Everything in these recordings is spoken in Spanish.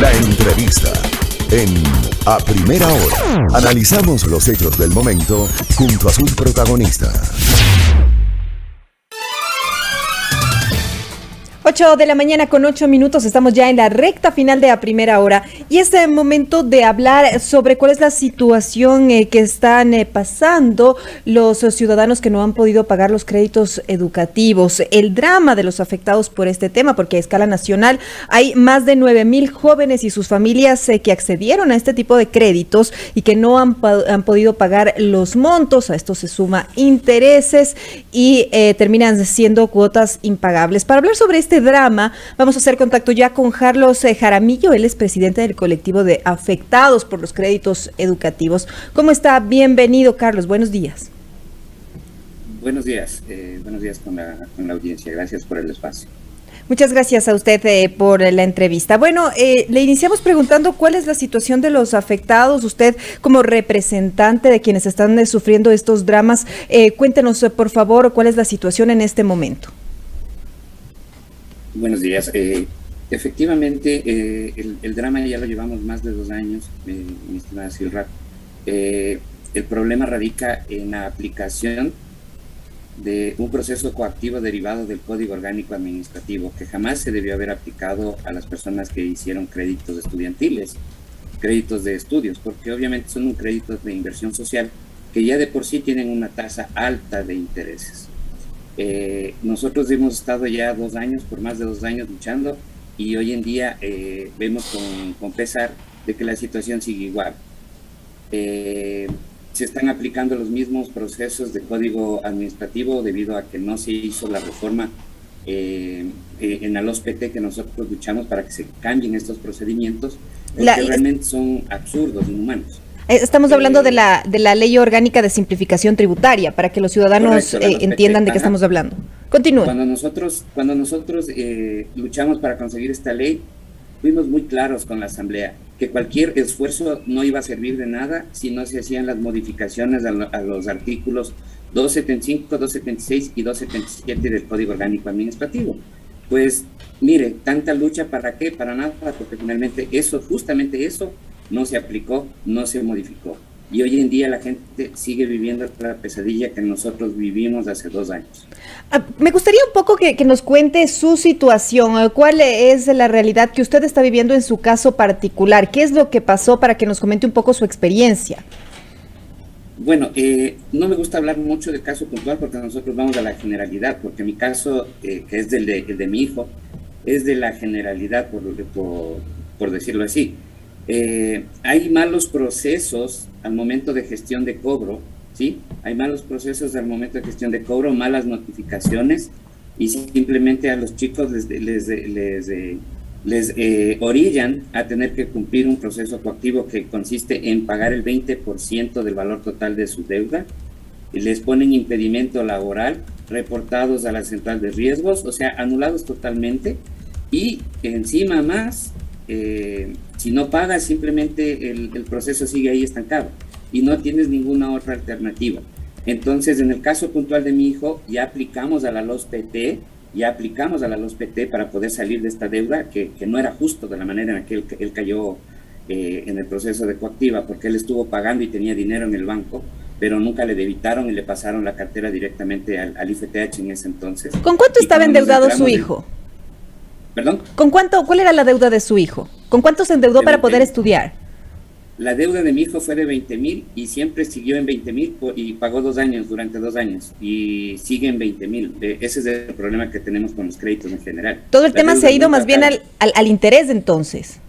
La entrevista en A Primera Hora. Analizamos los hechos del momento junto a sus protagonistas. 8 de la mañana con 8 minutos, estamos ya en la recta final de A Primera Hora y es el momento de hablar sobre cuál es la situación que están pasando los ciudadanos que no han podido pagar los créditos educativos, el drama de los afectados por este tema, porque a escala nacional hay más de 9,000 jóvenes y sus familias que accedieron a este tipo de créditos y que no han podido pagar los montos. A esto se suma intereses y terminan siendo cuotas impagables. Para hablar sobre este drama, vamos a hacer contacto ya con Carlos Jaramillo. Él es presidente del colectivo de afectados por los créditos educativos. ¿Cómo está? Bienvenido, Carlos. Buenos días. Buenos días con la audiencia. Gracias por el espacio. Muchas gracias a usted por la entrevista. Bueno, le iniciamos preguntando cuál es la situación de los afectados. Usted, como representante de quienes están sufriendo estos dramas, cuéntenos, por favor, cuál es la situación en este momento. Buenos días. Efectivamente, el drama ya lo llevamos más de 2 años, mi estimada Silra. El problema radica en la aplicación de un proceso coactivo derivado del Código Orgánico Administrativo, que jamás se debió haber aplicado a las personas que hicieron créditos estudiantiles, créditos de estudios, porque obviamente son un crédito de inversión social que ya de por sí tienen una tasa alta de intereses. Nosotros hemos estado ya 2 años, por más de 2 años luchando, y hoy en día vemos con pesar de que la situación sigue igual. Se están aplicando los mismos procesos de código administrativo debido a que no se hizo la reforma en la LOSPT, que nosotros luchamos para que se cambien estos procedimientos, porque realmente son absurdos, inhumanos. Estamos hablando de la Ley Orgánica de Simplificación Tributaria, para que los ciudadanos entiendan de qué estamos hablando. Continúe. Cuando nosotros luchamos para conseguir esta ley, fuimos muy claros con la Asamblea, que cualquier esfuerzo no iba a servir de nada si no se hacían las modificaciones a los artículos 275, 276 y 277 del Código Orgánico Administrativo. Pues, mire, tanta lucha, ¿para qué? Para nada, porque finalmente justamente eso, no se aplicó, no se modificó. Y hoy en día la gente sigue viviendo la pesadilla que nosotros vivimos hace 2 años. Me gustaría un poco que nos cuente su situación. ¿Cuál es la realidad que usted está viviendo en su caso particular? ¿Qué es lo que pasó, para que nos comente un poco su experiencia? Bueno, no me gusta hablar mucho del caso puntual porque nosotros vamos a la generalidad, porque mi caso, que es el de mi hijo, es de la generalidad, por decirlo así. Hay malos procesos al momento de gestión de cobro, ¿sí? Hay malos procesos al momento de gestión de cobro, malas notificaciones, y simplemente a los chicos les orillan a tener que cumplir un proceso coactivo que consiste en pagar el 20% del valor total de su deuda, y les ponen impedimento laboral, reportados a la central de riesgos, o sea, anulados totalmente, y encima más, si no pagas, simplemente el proceso sigue ahí estancado y no tienes ninguna otra alternativa. Entonces, en el caso puntual de mi hijo, ya aplicamos a la LOSPT para poder salir de esta deuda que no era justo de la manera en que él cayó en el proceso de coactiva, porque él estuvo pagando y tenía dinero en el banco, pero nunca le debitaron y le pasaron la cartera directamente al IFTH en ese entonces. ¿Con cuánto estaba endeudado su hijo? ¿Perdón? ¿Cuál era la deuda de su hijo? ¿Con cuánto se endeudó para poder estudiar? La deuda de mi hijo fue de 20,000 y siempre siguió en 20,000 y pagó durante 2 años y sigue en 20,000. Ese es el problema que tenemos con los créditos en general. Todo el tema se ha ido más bien al interés, entonces.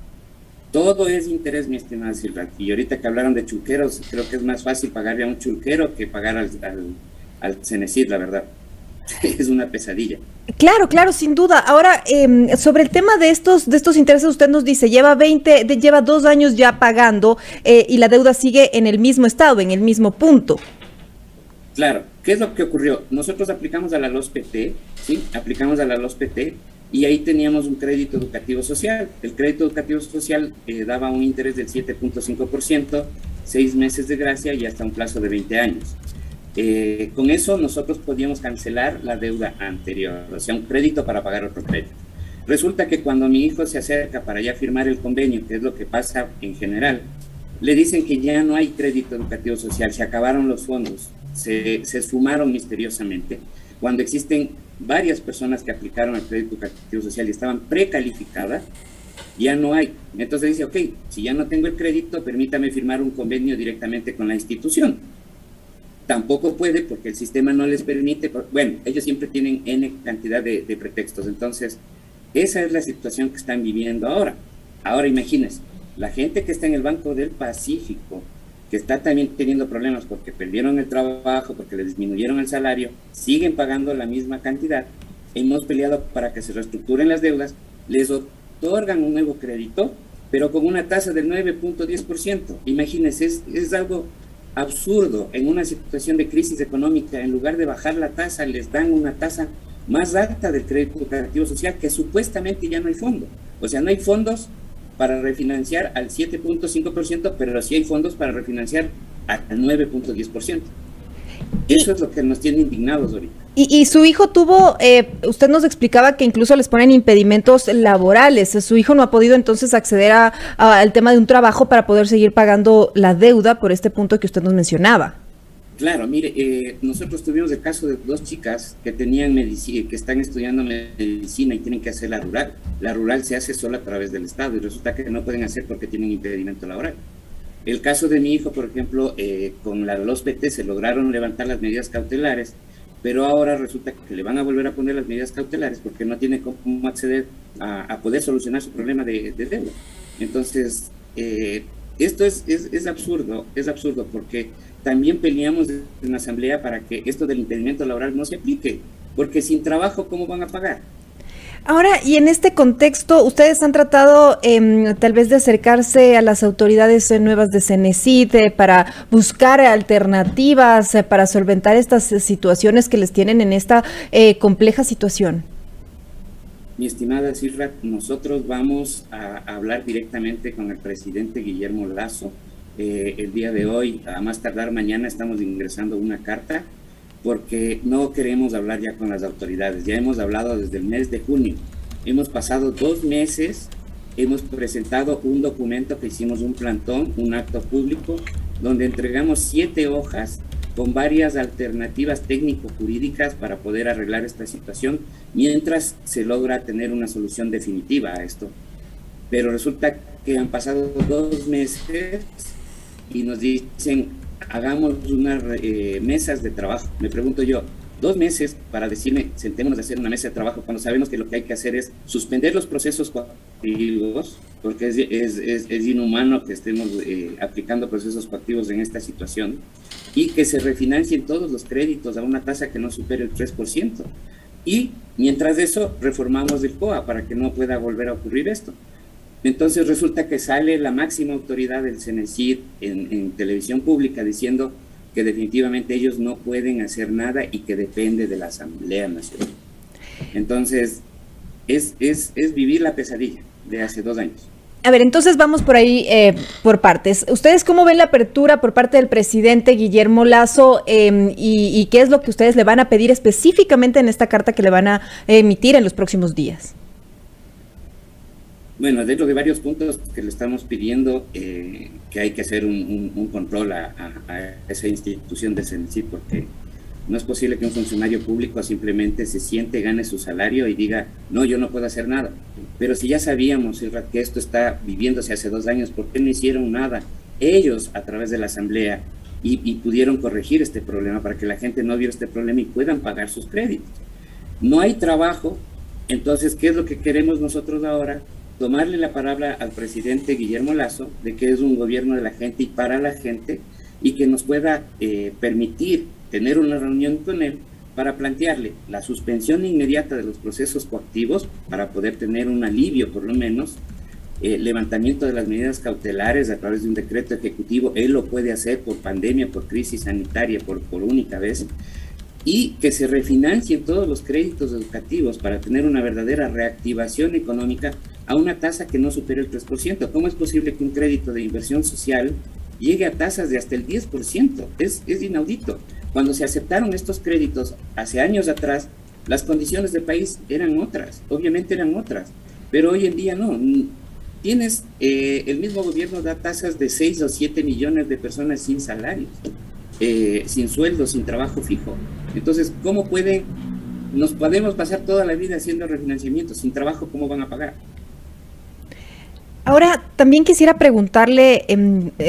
Todo es interés, mi estimada Silva. Y ahorita que hablaron de chulqueros, creo que es más fácil pagarle a un chulquero que pagar al Cenecit, la verdad. Es una pesadilla. Claro, sin duda. Ahora, sobre el tema de estos intereses, usted nos dice, lleva 2 años ya pagando y la deuda sigue en el mismo estado, en el mismo punto. Claro. ¿Qué es lo que ocurrió? Nosotros aplicamos a la LOSPT, ¿sí? Aplicamos a la LOSPT y ahí teníamos un crédito educativo social. El crédito educativo social daba un interés del 7.5%, 6 meses de gracia y hasta un plazo de 20 años. Con eso nosotros podíamos cancelar la deuda anterior, o sea, un crédito para pagar otro crédito. Resulta que cuando mi hijo se acerca para ya firmar el convenio, que es lo que pasa en general, le dicen que ya no hay crédito educativo social, se acabaron los fondos, se esfumaron misteriosamente, cuando existen varias personas que aplicaron al crédito educativo social y estaban precalificadas, ya no hay. Entonces dice, ok, si ya no tengo el crédito, permítame firmar un convenio directamente con la institución. Tampoco puede porque el sistema no les permite, bueno, ellos siempre tienen N cantidad de pretextos. Entonces, esa es la situación que están viviendo ahora. Ahora imagínense, la gente que está en el Banco del Pacífico, que está también teniendo problemas porque perdieron el trabajo, porque les disminuyeron el salario, siguen pagando la misma cantidad. Hemos peleado para que se reestructuren las deudas, les otorgan un nuevo crédito, pero con una tasa del 9.10%. Imagínense, es algo absurdo. En una situación de crisis económica, en lugar de bajar la tasa, les dan una tasa más alta del crédito educativo social, que supuestamente ya no hay fondo. O sea, no hay fondos para refinanciar al 7.5%, pero sí hay fondos para refinanciar al 9.10%. Eso es lo que nos tiene indignados ahorita. Y su hijo tuvo, usted nos explicaba que incluso les ponen impedimentos laborales. Su hijo no ha podido entonces acceder al tema de un trabajo para poder seguir pagando la deuda por este punto que usted nos mencionaba. Claro, mire, nosotros tuvimos el caso de 2 chicas que tenían medicina, que están estudiando medicina y tienen que hacer la rural. La rural se hace solo a través del Estado y resulta que no pueden hacer porque tienen impedimento laboral. El caso de mi hijo, por ejemplo, con los PT se lograron levantar las medidas cautelares, pero ahora resulta que le van a volver a poner las medidas cautelares porque no tiene cómo acceder a poder solucionar su problema de deuda. Entonces, esto es absurdo porque también peleamos en la Asamblea para que esto del impedimento laboral no se aplique, porque sin trabajo, ¿cómo van a pagar? Ahora, y en este contexto, ¿ustedes han tratado tal vez de acercarse a las autoridades nuevas de Cenecit para buscar alternativas para solventar estas situaciones que les tienen en esta compleja situación? Mi estimada Silva, nosotros vamos a hablar directamente con el presidente Guillermo Lasso. El día de hoy, a más tardar mañana, estamos ingresando una carta porque no queremos hablar ya con las autoridades. Ya hemos hablado desde el mes de junio. Hemos pasado 2 meses, hemos presentado un documento que hicimos un plantón, un acto público, donde entregamos 7 hojas con varias alternativas técnico-jurídicas para poder arreglar esta situación, mientras se logra tener una solución definitiva a esto. Pero resulta que han pasado 2 meses y nos dicen, hagamos unas mesas de trabajo. Me pregunto yo, 2 meses para decirme, sentémonos a hacer una mesa de trabajo, cuando sabemos que lo que hay que hacer es suspender los procesos coactivos, porque es inhumano que estemos aplicando procesos coactivos en esta situación, y que se refinancien todos los créditos a una tasa que no supere el 3%. Y mientras eso, reformamos el COA para que no pueda volver a ocurrir esto. Entonces resulta que sale la máxima autoridad del Cenecit en televisión pública diciendo que definitivamente ellos no pueden hacer nada y que depende de la Asamblea Nacional. Entonces, es vivir la pesadilla de hace 2 años. A ver, entonces vamos por ahí por partes. ¿Ustedes cómo ven la apertura por parte del presidente Guillermo Lasso y qué es lo que ustedes le van a pedir específicamente en esta carta que le van a emitir en los próximos días? Bueno, dentro de varios puntos que le estamos pidiendo que hay que hacer un control a esa institución del Cenecit, porque no es posible que un funcionario público simplemente se siente, gane su salario y diga, no, yo no puedo hacer nada. Pero si ya sabíamos, que esto está viviéndose hace 2 años, ¿por qué no hicieron nada ellos a través de la Asamblea y pudieron corregir este problema para que la gente no viera este problema y puedan pagar sus créditos? No hay trabajo, entonces, ¿qué es lo que queremos nosotros ahora? Tomarle la palabra al presidente Guillermo Lasso de que es un gobierno de la gente y para la gente, y que nos pueda permitir tener una reunión con él para plantearle la suspensión inmediata de los procesos coactivos para poder tener un alivio, por lo menos, levantamiento de las medidas cautelares a través de un decreto ejecutivo. Él lo puede hacer por pandemia, por crisis sanitaria, por única vez, y que se refinancien todos los créditos educativos para tener una verdadera reactivación económica a una tasa que no supere el 3%. ¿Cómo es posible que un crédito de inversión social llegue a tasas de hasta el 10%? Es inaudito. Cuando se aceptaron estos créditos hace años atrás, Las condiciones del país eran otras, obviamente eran otras, pero hoy en día no. Tienes, el mismo gobierno da tasas de 6 o 7 millones de personas sin salarios, sin sueldo, sin trabajo fijo. Entonces, ¿cómo nos podemos pasar toda la vida haciendo refinanciamiento sin trabajo? ¿Cómo van a pagar? Ahora, también quisiera preguntarle,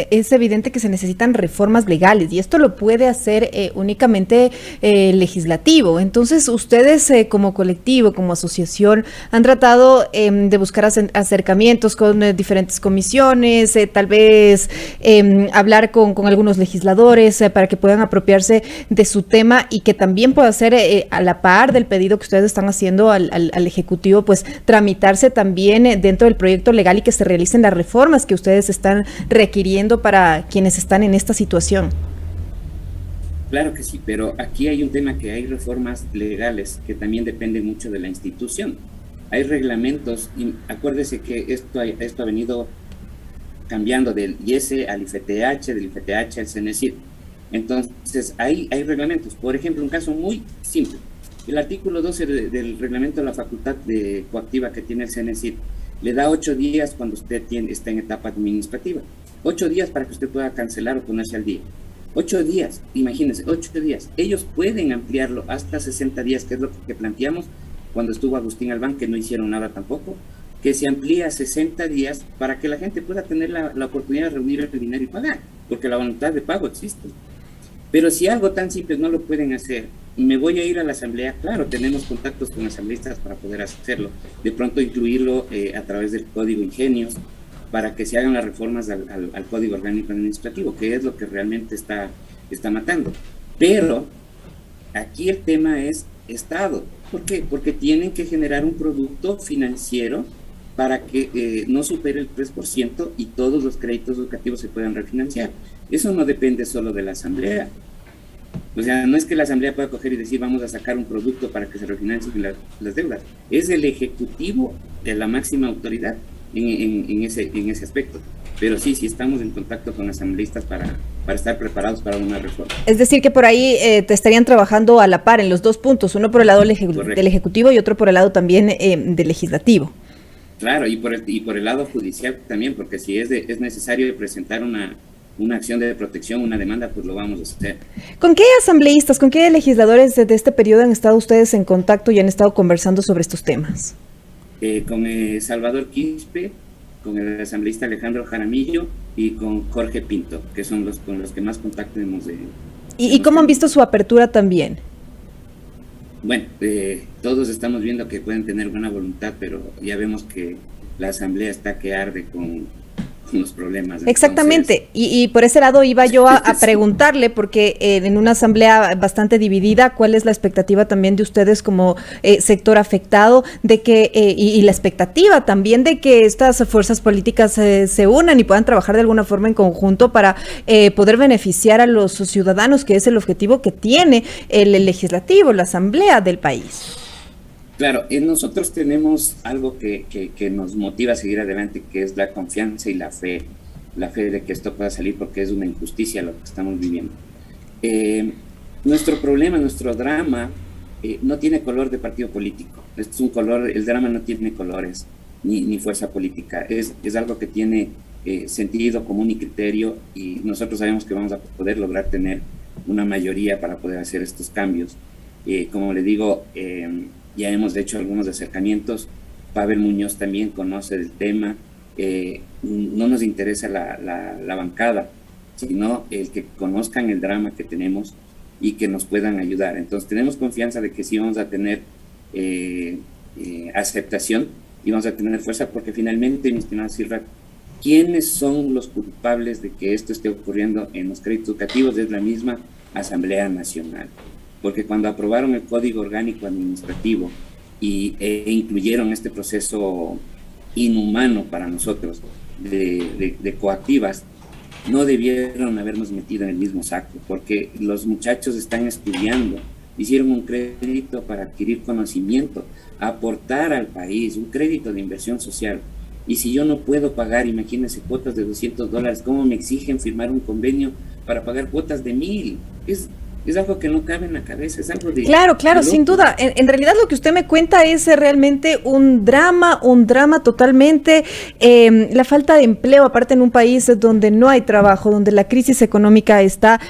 es evidente que se necesitan reformas legales y esto lo puede hacer únicamente el legislativo. Entonces, ustedes como colectivo, como asociación, han tratado de buscar acercamientos con diferentes comisiones, tal vez hablar con algunos legisladores para que puedan apropiarse de su tema y que también pueda ser a la par del pedido que ustedes están haciendo al Ejecutivo, pues tramitarse también dentro del proyecto legal y que se realicen las reformas que ustedes están requiriendo para quienes están en esta situación. Claro que sí, pero aquí hay un tema, que hay reformas legales que también dependen mucho de la institución. Hay reglamentos, y acuérdese que esto ha venido cambiando del IESE al IFTH, del IFTH al CENESID. Entonces, hay reglamentos. Por ejemplo, un caso muy simple. El artículo 12 del reglamento de la facultad coactiva que tiene el CENESID le da 8 días cuando usted está en etapa administrativa. 8 días para que usted pueda cancelar o ponerse al día. 8 días, imagínense, 8 días. Ellos pueden ampliarlo hasta 60 días, que es lo que planteamos cuando estuvo Agustín Albán, que no hicieron nada tampoco, que se amplía a 60 días para que la gente pueda tener la oportunidad de reunir el dinero y pagar, porque la voluntad de pago existe. Pero si algo tan simple no lo pueden hacer, me voy a ir a la asamblea, claro, tenemos contactos con asambleístas para poder hacerlo, de pronto incluirlo a través del Código Ingenios, para que se hagan las reformas al Código Orgánico Administrativo, que es lo que realmente está matando. Pero aquí el tema es Estado. ¿Por qué? Porque tienen que generar un producto financiero para que no supere el 3% y todos los créditos educativos se puedan refinanciar. Eso no depende solo de la asamblea. O sea, no es que la asamblea pueda coger y decir vamos a sacar un producto para que se refinancien las deudas. Es el ejecutivo de la máxima autoridad en ese aspecto. Pero sí estamos en contacto con asambleístas para estar preparados para una reforma. Es decir, que por ahí te estarían trabajando a la par en los dos puntos, uno por el lado del Ejecutivo y otro por el lado también del Legislativo. Claro, y por el lado judicial también, porque si es necesario presentar una acción de protección, una demanda, pues lo vamos a hacer. ¿Con qué asambleístas, con qué legisladores de este periodo han estado ustedes en contacto y han estado conversando sobre estos temas? Con Salvador Quispe, con el asambleísta Alejandro Jaramillo y con Jorge Pinto, que son con los que más contacto hemos de... ¿Y cómo han visto su apertura también? Bueno, todos estamos viendo que pueden tener buena voluntad, pero ya vemos que la asamblea está que arde con los problemas. Exactamente, entonces... y por ese lado iba yo a preguntarle, porque en una asamblea bastante dividida, ¿cuál es la expectativa también de ustedes como sector afectado, de que y la expectativa también de que estas fuerzas políticas se unan y puedan trabajar de alguna forma en conjunto para poder beneficiar a los ciudadanos, que es el objetivo que tiene el legislativo, la asamblea del país? Claro, nosotros tenemos algo que nos motiva a seguir adelante, que es la confianza y la fe de que esto pueda salir, porque es una injusticia lo que estamos viviendo. Nuestro problema, nuestro drama, no tiene color de partido político. Es un color, el drama no tiene colores ni fuerza política. Es algo que tiene sentido común y criterio, y nosotros sabemos que vamos a poder lograr tener una mayoría para poder hacer estos cambios. Como le digo, ya hemos hecho algunos acercamientos. Pavel Muñoz también conoce del tema. No nos interesa la bancada, sino el que conozcan el drama que tenemos y que nos puedan ayudar. Entonces tenemos confianza de que sí vamos a tener aceptación y vamos a tener fuerza, porque finalmente, mi estimado Silva, ¿quiénes son los culpables de que esto esté ocurriendo en los créditos educativos? Es la misma Asamblea Nacional. Porque cuando aprobaron el Código Orgánico Administrativo e incluyeron este proceso inhumano para nosotros de coactivas, no debieron habernos metido en el mismo saco, porque los muchachos están estudiando, hicieron un crédito para adquirir conocimiento, aportar al país, un crédito de inversión social. Y si yo no puedo pagar, imagínense, cuotas de $200, ¿cómo me exigen firmar un convenio para pagar cuotas de $1,000? Es algo que no cabe en la cabeza, es algo de... Claro, sin duda. En realidad lo que usted me cuenta es realmente un drama totalmente. La falta de empleo, aparte en un país donde no hay trabajo, donde la crisis económica está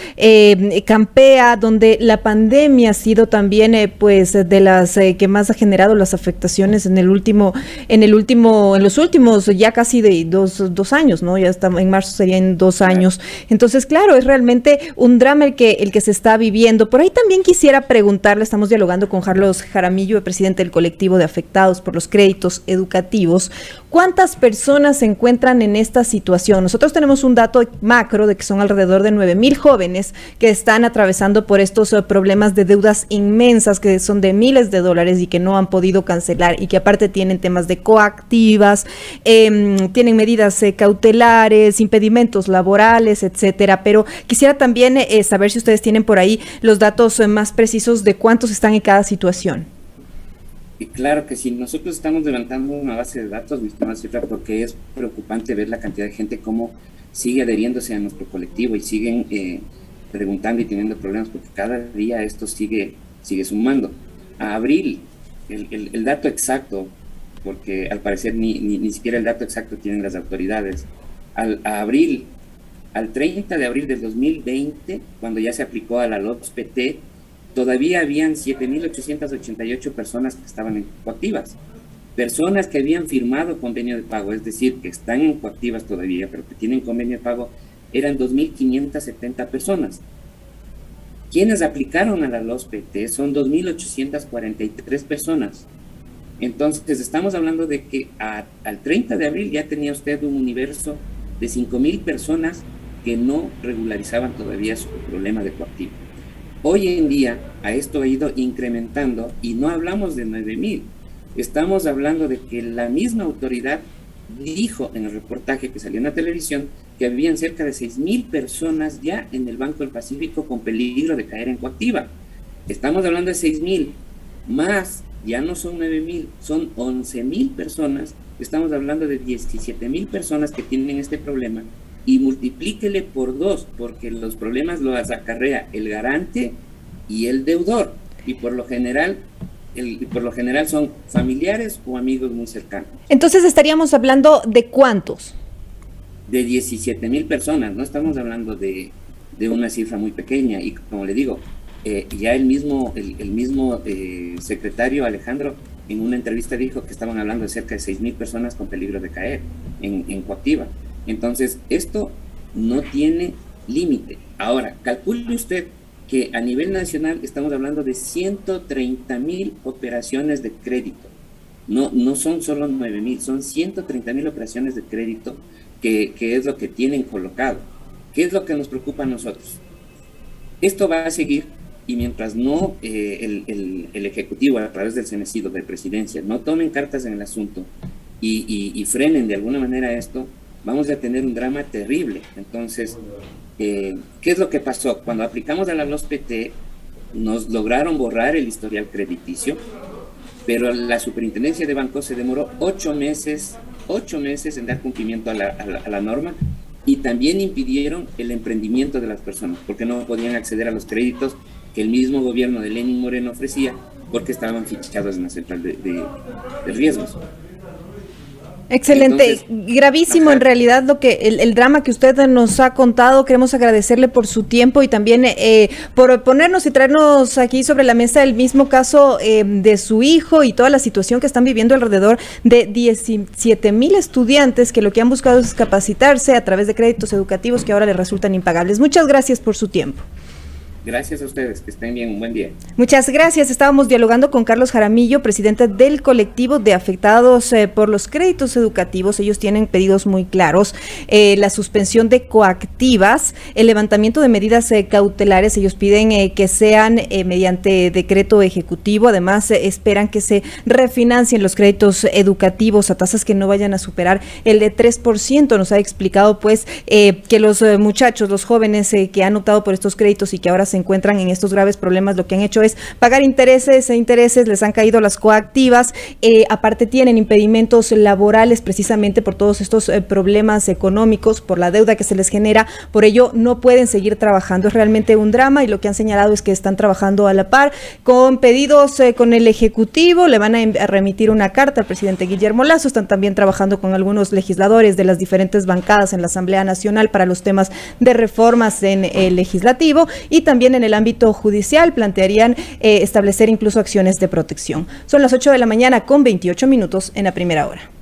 campea, donde la pandemia ha sido también pues de las que más ha generado las afectaciones en los últimos ya casi de dos años, ¿no? Ya estamos en marzo, serían 2 años. Entonces, claro, es realmente un drama el que se está viviendo. Por ahí también quisiera preguntarle, estamos dialogando con Carlos Jaramillo, el presidente del colectivo de afectados por los créditos educativos. ¿Cuántas personas se encuentran en esta situación? Nosotros tenemos un dato macro de que son alrededor de 9,000 jóvenes que están atravesando por estos problemas de deudas inmensas que son de miles de dólares y que no han podido cancelar y que aparte tienen temas de coactivas, tienen medidas cautelares, impedimentos laborales, etcétera. Pero quisiera también saber si ustedes tienen por ahí los datos más precisos de cuántos están en cada situación. Y claro que sí, nosotros estamos levantando una base de datos, una cifra, porque es preocupante ver la cantidad de gente cómo sigue adheriéndose a nuestro colectivo y siguen preguntando y teniendo problemas, porque cada día esto sigue sumando. A abril, el dato exacto, porque al parecer ni siquiera el dato exacto tienen las autoridades, al 30 de abril del 2020, cuando ya se aplicó a la LOPS-PT, todavía habían 7,888 personas que estaban en coactivas. Personas que habían firmado convenio de pago, es decir, que están en coactivas todavía, pero que tienen convenio de pago, eran 2,570 personas. Quienes aplicaron a la LOPS-PT son 2,843 personas. Entonces, estamos hablando de que al 30 de abril ya tenía usted un universo de 5,000 personas que no regularizaban todavía su problema de coactivo. Hoy en día, a esto ha ido incrementando y no hablamos de 9,000. Estamos hablando de que la misma autoridad dijo en el reportaje que salió en la televisión que habían cerca de 6,000 personas ya en el Banco del Pacífico con peligro de caer en coactiva. Estamos hablando de 6,000, más ya no son 9,000, son 11,000 personas. Estamos hablando de 17,000 personas que tienen este problema. Y multiplíquele por 2, porque los problemas los acarrea el garante y el deudor, y por lo general son familiares o amigos muy cercanos. Entonces estaríamos hablando de ¿cuántos? De 17,000 personas, no estamos hablando de una cifra muy pequeña, y como le digo, ya el mismo secretario Alejandro en una entrevista dijo que estaban hablando de cerca de 6,000 personas con peligro de caer en coactiva. Entonces, esto no tiene límite. Ahora, calcule usted que a nivel nacional estamos hablando de 130,000 operaciones de crédito. No son solo 9,000, son 130,000 operaciones de crédito que es lo que tienen colocado. ¿Qué es lo que nos preocupa a nosotros? Esto va a seguir, y mientras no el Ejecutivo, a través del Cenecido, de Presidencia, no tomen cartas en el asunto y frenen de alguna manera esto, vamos a tener un drama terrible. Entonces, ¿qué es lo que pasó? Cuando aplicamos a la LOPS-PT, nos lograron borrar el historial crediticio, pero la Superintendencia de Bancos se demoró 8 meses en dar cumplimiento a la norma, y también impidieron el emprendimiento de las personas, porque no podían acceder a los créditos que el mismo gobierno de Lenín Moreno ofrecía, porque estaban fichados en la central de riesgos. Excelente. Entonces, gravísimo en realidad lo que el drama que usted nos ha contado. Queremos agradecerle por su tiempo y también por ponernos y traernos aquí sobre la mesa el mismo caso de su hijo y toda la situación que están viviendo alrededor de 17,000 estudiantes que lo que han buscado es capacitarse a través de créditos educativos que ahora les resultan impagables. Muchas gracias por su tiempo. Gracias a ustedes, que estén bien, un buen día. Muchas gracias. Estábamos dialogando con Carlos Jaramillo, presidente del colectivo de afectados por los créditos educativos. Ellos tienen pedidos muy claros, la suspensión de coactivas, el levantamiento de medidas cautelares. Ellos piden que sean mediante decreto ejecutivo. Además, esperan que se refinancien los créditos educativos a tasas que no vayan a superar el de 3%. Nos ha explicado pues que los muchachos, los jóvenes que han optado por estos créditos y que ahora se se encuentran en estos graves problemas, lo que han hecho es pagar intereses, les han caído las coactivas, aparte tienen impedimentos laborales precisamente por todos estos problemas económicos, por la deuda que se les genera, por ello no pueden seguir trabajando. Es realmente un drama y lo que han señalado es que están trabajando a la par con pedidos con el Ejecutivo, le van a remitir una carta al presidente Guillermo Lasso, están también trabajando con algunos legisladores de las diferentes bancadas en la Asamblea Nacional para los temas de reformas en el legislativo, y también en el ámbito judicial plantearían establecer incluso acciones de protección. Son las 8 de la mañana con 28 minutos en la primera hora.